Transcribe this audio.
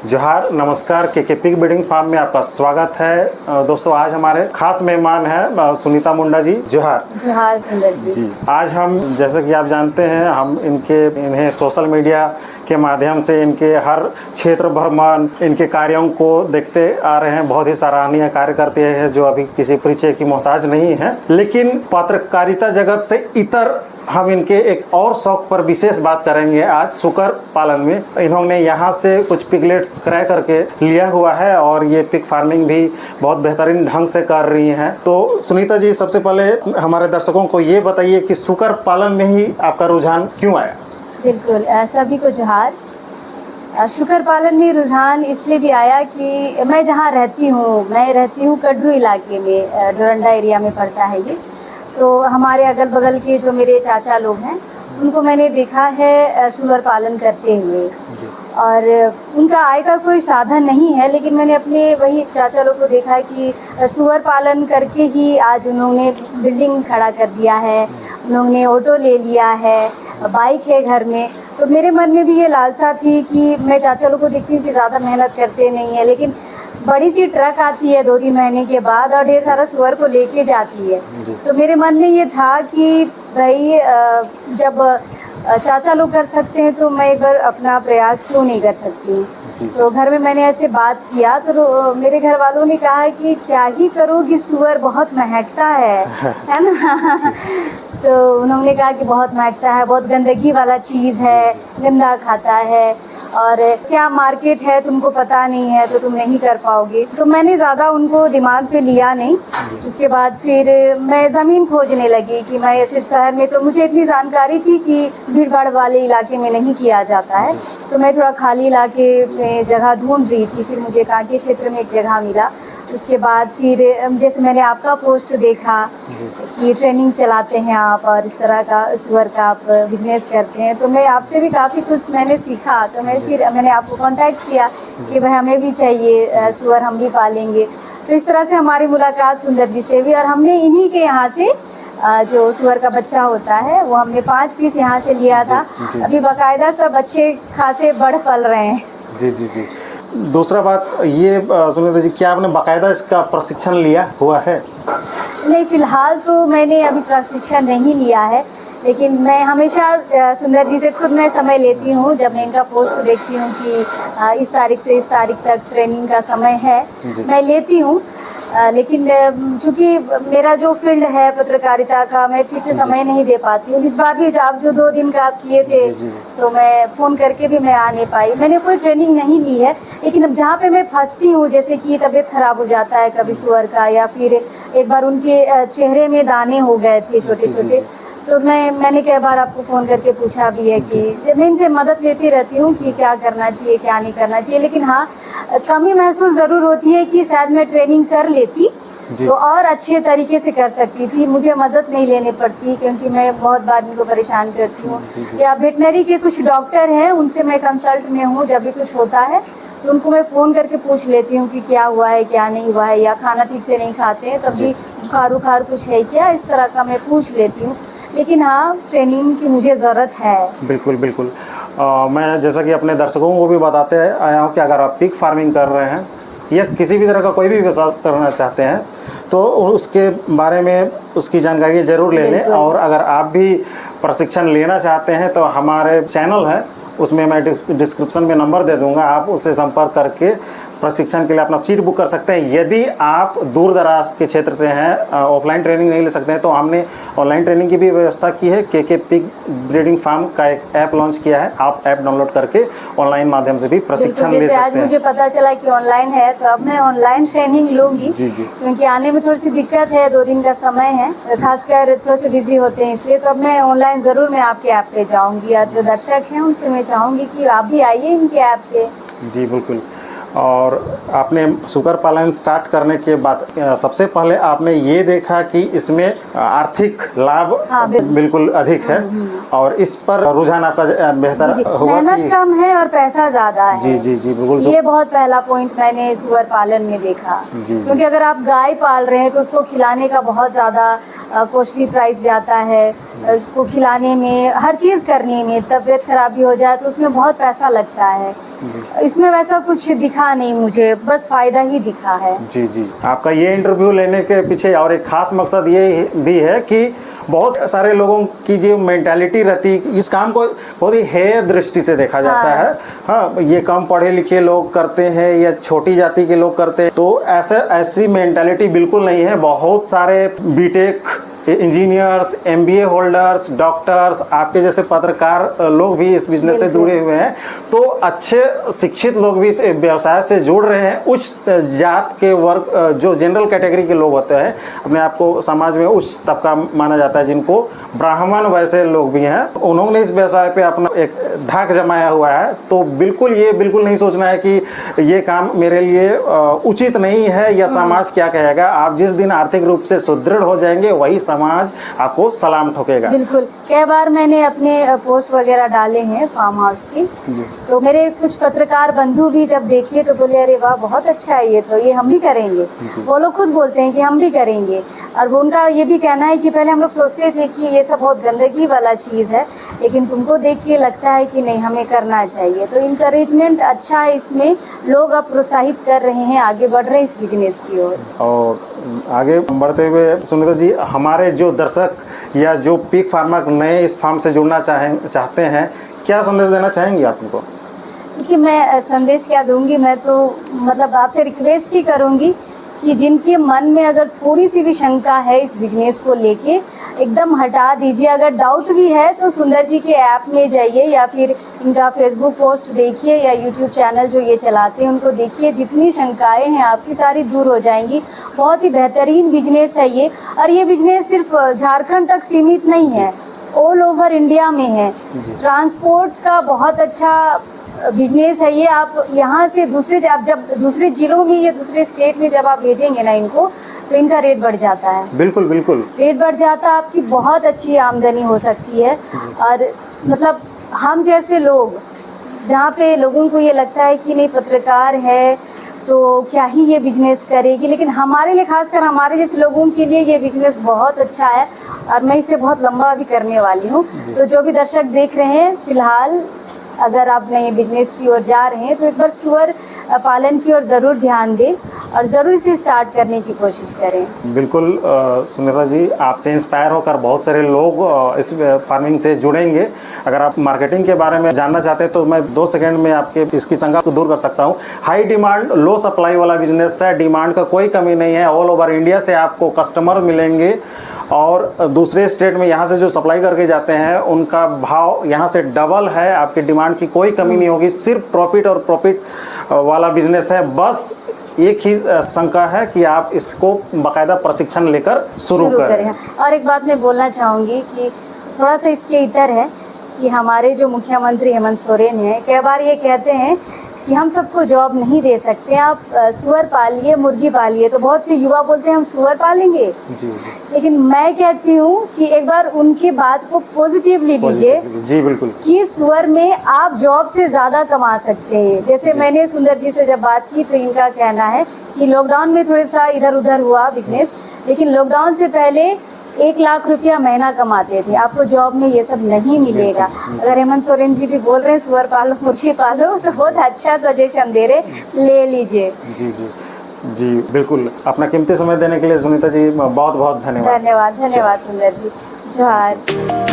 जोहार, नमस्कार। के पिग ब्रीडिंग फार्म में आपका स्वागत है। दोस्तों, आज हमारे खास मेहमान हैं सुनीता मुंडा जी। जोहार। जोहार सुंदर जी। आज हम, जैसे कि आप जानते हैं, हम इन्हें सोशल मीडिया के माध्यम से इनके हर क्षेत्र भ्रमण, इनके कार्यों को देखते आ रहे हैं। बहुत ही सराहनीय कार्य करते हैं जो अभी किसी परिचय की मोहताज नहीं है। लेकिन पत्रकारिता जगत से इतर हम इनके एक और शौक पर विशेष बात करेंगे आज, सुकर पालन में। इन्होंने यहाँ से कुछ पिगलेट्स क्रय करके लिया हुआ है और ये पिग फार्मिंग भी बहुत बेहतरीन ढंग से कर रही हैं। तो सुनीता जी, सबसे पहले हमारे दर्शकों को ये बताइए कि सुकर पालन में ही आपका रुझान क्यों आया? बिल्कुल, सभी को जोहार। शुकर पालन में रुझान इसलिए भी आया कि मैं जहाँ रहती हूँ कटरू इलाके में, डोरंडा एरिया में पड़ता है ये। तो हमारे अगल बगल के जो मेरे चाचा लोग हैं उनको मैंने देखा है सुअर पालन करते हुए, और उनका आय का कोई साधन नहीं है, लेकिन मैंने अपने वही चाचा लोग को देखा है कि सुअर पालन करके ही आज उन्होंने बिल्डिंग खड़ा कर दिया है, उन्होंने ऑटो ले लिया है, बाइक है घर में। तो मेरे मन में भी ये लालसा थी कि मैं चाचा लोग को देखती हूँ कि ज़्यादा मेहनत करते नहीं है, लेकिन बड़ी सी ट्रक आती है 2-3 महीने के बाद और ढेर सारा सुअर को लेके जाती है। तो मेरे मन में ये था कि भाई जब चाचा लोग कर सकते हैं तो मैं एक बार अपना प्रयास क्यों नहीं कर सकती हूँ। तो घर में मैंने ऐसे बात किया तो मेरे घर वालों ने कहा कि क्या ही करोगी, सुअर बहुत महकता है ना। तो उन्होंने कहा कि बहुत महकता है, बहुत गंदगी वाला चीज़ है, गंदा खाता है, और क्या मार्केट है तुमको पता नहीं है तो तुम नहीं कर पाओगे। तो मैंने ज़्यादा उनको दिमाग पे लिया नहीं। उसके बाद फिर मैं ज़मीन खोजने लगी कि मैं ऐसे शहर में, तो मुझे इतनी जानकारी थी कि भीड़ भाड़ वाले इलाके में नहीं किया जाता है, तो मैं थोड़ा खाली इलाके में जगह ढूंढ रही थी। फिर मुझे कांके क्षेत्र में एक जगह मिला। उसके बाद फिर जैसे मैंने आपका पोस्ट देखा कि ट्रेनिंग चलाते हैं आप और इस तरह का सुअर का आप बिजनेस करते हैं, तो मैं आपसे भी काफ़ी कुछ मैंने सीखा। तो मैंने आपको कांटेक्ट किया कि भाई हमें भी चाहिए सुअर, हम भी पालेंगे। तो इस तरह से हमारी मुलाकात सुंदर जी से भी, और हमने इन्हीं के यहाँ से जो सुअर का बच्चा होता है वो हमने 5 पीस यहाँ से लिया था। अभी बाकायदा सब अच्छे खासे बढ़ पल रहे हैं। जी। दूसरा बात ये सुनीता जी, क्या आपने बाकायदा इसका प्रशिक्षण लिया हुआ है? नहीं, फिलहाल तो मैंने अभी प्रशिक्षण नहीं लिया है, लेकिन मैं हमेशा सुंदर जी से खुद मैं समय लेती हूँ। जब मैं इनका पोस्ट देखती हूँ कि इस तारीख से इस तारीख तक ट्रेनिंग का समय है, मैं लेती हूँ। लेकिन चूँकि मेरा जो फील्ड है पत्रकारिता का, मैं ठीक से समय नहीं दे पाती हूँ। इस बार भी आप जो 2 दिन का आप किए थे तो मैं फ़ोन करके भी मैं आ नहीं पाई। मैंने कोई ट्रेनिंग नहीं ली है, लेकिन अब जहाँ पे मैं फंसती हूँ, जैसे कि तबीयत ख़राब हो जाता है कभी सुअर का, या फिर एक बार उनके चेहरे में दाने हो गए थे छोटे छोटे, तो मैंने कई बार आपको फ़ोन करके पूछा भी है कि मैं इनसे मदद लेती रहती हूँ कि क्या करना चाहिए क्या नहीं करना चाहिए। लेकिन हाँ, कमी महसूस ज़रूर होती है कि शायद मैं ट्रेनिंग कर लेती तो और अच्छे तरीके से कर सकती थी, मुझे मदद नहीं लेनी पड़ती, क्योंकि मैं बहुत बार इनको परेशान करती हूँ। या वेटनरी के कुछ डॉक्टर हैं, उनसे मैं कंसल्ट में हूँ। जब भी कुछ होता है तो उनको मैं फ़ोन करके पूछ लेती हूँ कि क्या हुआ है क्या नहीं हुआ है, या खाना ठीक से नहीं खाते हैं तब भी बुखार कुछ है क्या, इस तरह का मैं पूछ लेती हूँ। लेकिन हाँ, ट्रेनिंग की मुझे ज़रूरत है। बिल्कुल। मैं जैसा कि अपने दर्शकों को भी बताते आया हूँ कि अगर आप पिग फार्मिंग कर रहे हैं या किसी भी तरह का कोई भी व्यवसाय करना चाहते हैं तो उसके बारे में उसकी जानकारी ज़रूर ले लें। और अगर आप भी प्रशिक्षण लेना चाहते हैं तो हमारे चैनल है, उसमें मैं डिस्क्रिप्शन में नंबर दे दूंगा, आप उससे संपर्क करके प्रशिक्षण के लिए अपना सीट बुक कर सकते हैं। यदि आप दूर दराज के क्षेत्र से हैं, ऑफलाइन ट्रेनिंग नहीं ले सकते हैं, तो हमने ऑनलाइन ट्रेनिंग की भी व्यवस्था की है। के पिग ब्रीडिंग फार्म का एक ऐप लॉन्च किया है, आप ऐप डाउनलोड करके ऑनलान माध्यम से भी प्रशिक्षण ले सकते हैं। आज मुझे पता चला कि ऑनलाइन है, तो अब मैं ऑनलाइन ट्रेनिंग लूँगी। क्योंकि आने में थोड़ी सी दिक्कत है, 2 दिन का समय है, खासकर थोड़े से बिजी होते हैं, इसलिए तो अब मैं ऑनलाइन ज़रूर मैं आपके ऐप पे जाऊँगी। और जो दर्शक हैं उनसे मैं चाहूँगी कि आप भी आइए इनके ऐप पे। जी बिल्कुल। और आपने सुकर पालन स्टार्ट करने के बाद सबसे पहले आपने ये देखा कि इसमें आर्थिक लाभ बिल्कुल अधिक है, और इस पर रुझान आपका बेहतर होगा। मेहनत कम है और पैसा ज़्यादा है। जी बिल्कुल। ये बहुत पहला पॉइंट मैंने सुअर पालन में देखा। क्योंकि अगर आप गाय पाल रहे हैं तो उसको खिलाने का बहुत ज़्यादा कॉस्टली प्राइस जाता है, उसको खिलाने में, हर चीज़ करने में, तबीयत खराबी हो जाए तो उसमें बहुत पैसा लगता है। इसमें वैसा कुछ दिखा नहीं मुझे, बस फायदा ही दिखा है। जी जी, आपका ये इंटरव्यू लेने के पीछे और एक खास मकसद ये भी है कि बहुत सारे लोगों की जो मेंटालिटी रहती, इस काम को बहुत ही हेय दृष्टि से देखा जाता है। हाँ, ये कम पढ़े लिखे लोग करते हैं या छोटी जाति के लोग करते हैं, तो ऐसी मेंटालिटी बिल्कुल नहीं है। बहुत सारे BTech engineers, MBA holders, doctors, आपके जैसे पत्रकार लोग भी इस बिजनेस से जुड़े हुए हैं। तो अच्छे शिक्षित लोग भी इस व्यवसाय से जुड़ रहे हैं। उच्च जात के वर्ग, जो जनरल कैटेगरी के लोग होते हैं, अपने आप को समाज में उच्च तबका माना जाता है, जिनको ब्राह्मण वैसे लोग भी हैं, उन्होंने इस व्यवसाय पे अपना एक धाक जमाया हुआ है। तो बिल्कुल नहीं सोचना है कि ये काम मेरे लिए उचित नहीं है या समाज क्या कहेगा। आप जिस दिन आर्थिक रूप से सुदृढ़ हो जाएंगे, वही समाज आपको सलाम ठोकेगा। बिल्कुल, कई बार मैंने अपने पोस्ट वगैरह डाले हैं फार्म हाउस की, तो मेरे कुछ पत्रकार बंधु भी जब देखे तो बोले अरे वाह बहुत अच्छा है, ये तो ये हम भी करेंगे। वो लोग खुद बोलते हैं कि हम भी करेंगे। और वो उनका ये भी कहना है कि पहले हम लोग सोचते थे कि ये सब बहुत गंदगी वाला चीज़ है, लेकिन तुमको देख के लगता है कि नहीं हमें करना चाहिए। तो इनकरेजमेंट अच्छा है, इसमें लोग अब प्रोत्साहित कर रहे हैं, आगे बढ़ रहे हैं इस बिजनेस की ओर। और आगे बढ़ते हुए सुनीता जी, हमारे जो दर्शक या जो पिग फार्मर नए इस फार्म से जुड़ना चाहते हैं, क्या संदेश देना चाहेंगी आप उनको? कि मैं संदेश क्या दूंगी, मैं तो मतलब आपसे रिक्वेस्ट ही करूंगी कि जिनके मन में अगर थोड़ी सी भी शंका है इस बिजनेस को लेके, एकदम हटा दीजिए। अगर डाउट भी है तो सुंदर जी के ऐप में जाइए या फिर इनका फेसबुक पोस्ट देखिए या यूट्यूब चैनल जो ये चलाते हैं उनको देखिए। जितनी शंकाएं हैं आपकी सारी दूर हो जाएंगी। बहुत ही बेहतरीन बिजनेस है ये, और ये बिजनेस सिर्फ झारखंड तक सीमित नहीं है, ऑल ओवर इंडिया में है। ट्रांसपोर्ट का बहुत अच्छा बिजनेस है ये। आप यहाँ से आप जब दूसरे जिलों में या दूसरे स्टेट में जब आप भेजेंगे ना इनको, तो इनका रेट बढ़ जाता है। बिल्कुल बिल्कुल, रेट बढ़ जाता है, आपकी बहुत अच्छी आमदनी हो सकती है। और मतलब हम जैसे लोग, जहाँ पे लोगों को ये लगता है कि नहीं पत्रकार है तो क्या ही ये बिजनेस करेगी, लेकिन हमारे लिए, खासकर हमारे जैसे लोगों के लिए ये बिजनेस बहुत अच्छा है और मैं इसे बहुत लंबा भी करने वाली हूँ। तो जो भी दर्शक देख रहे हैं, फिलहाल अगर आप नए बिजनेस की ओर जा रहे हैं तो एक बार सुअर पालन की ओर ज़रूर ध्यान दें और ज़रूर इसे स्टार्ट करने की कोशिश करें। बिल्कुल सुनीता जी, आपसे इंस्पायर होकर बहुत सारे लोग इस फार्मिंग से जुड़ेंगे। अगर आप मार्केटिंग के बारे में जानना चाहते हैं तो मैं 2 सेकंड में आपके इसकी शंका को दूर कर सकता हूँ। हाई डिमांड लो सप्लाई वाला बिजनेस है, डिमांड का कोई कमी नहीं है। ऑल ओवर इंडिया से आपको कस्टमर मिलेंगे और दूसरे स्टेट में यहाँ से जो सप्लाई करके जाते हैं उनका भाव यहाँ से डबल है। आपकी डिमांड की कोई कमी नहीं होगी। सिर्फ प्रॉफिट और प्रॉफिट वाला बिजनेस है। बस एक ही शंका है कि आप इसको बाकायदा प्रशिक्षण लेकर शुरू करें। और एक बात मैं बोलना चाहूँगी कि थोड़ा सा इसके इतर है कि हमारे जो मुख्यमंत्री हेमंत सोरेन हैं, कई बार ये कहते हैं कि हम सबको जॉब नहीं दे सकते, आप सुअर पालिए, मुर्गी पालिए। तो बहुत से युवा बोलते हैं हम सुअर पालेंगे। जी। लेकिन मैं कहती हूँ कि एक बार उनकी बात को पॉजिटिवली लीजिए। जी बिल्कुल, कि सुअर में आप जॉब से ज़्यादा कमा सकते हैं। जैसे मैंने सुंदर जी से जब बात की तो इनका कहना है कि लॉकडाउन में थोड़ा सा इधर उधर हुआ बिजनेस, लेकिन लॉकडाउन से पहले 1 लाख रुपया महीना कमाते थे। आपको जॉब में ये सब नहीं मिलेगा। अगर हेमंत सोरेन जी भी बोल रहे हैं सुअर पालो, मुर्गी पालो, तो बहुत अच्छा सजेशन दे रहे, ले लीजिए। जी जी जी बिल्कुल। अपना कीमती समय देने के लिए सुनीता जी बहुत बहुत धन्यवाद। धन्यवाद सुंदर जी। जोहार।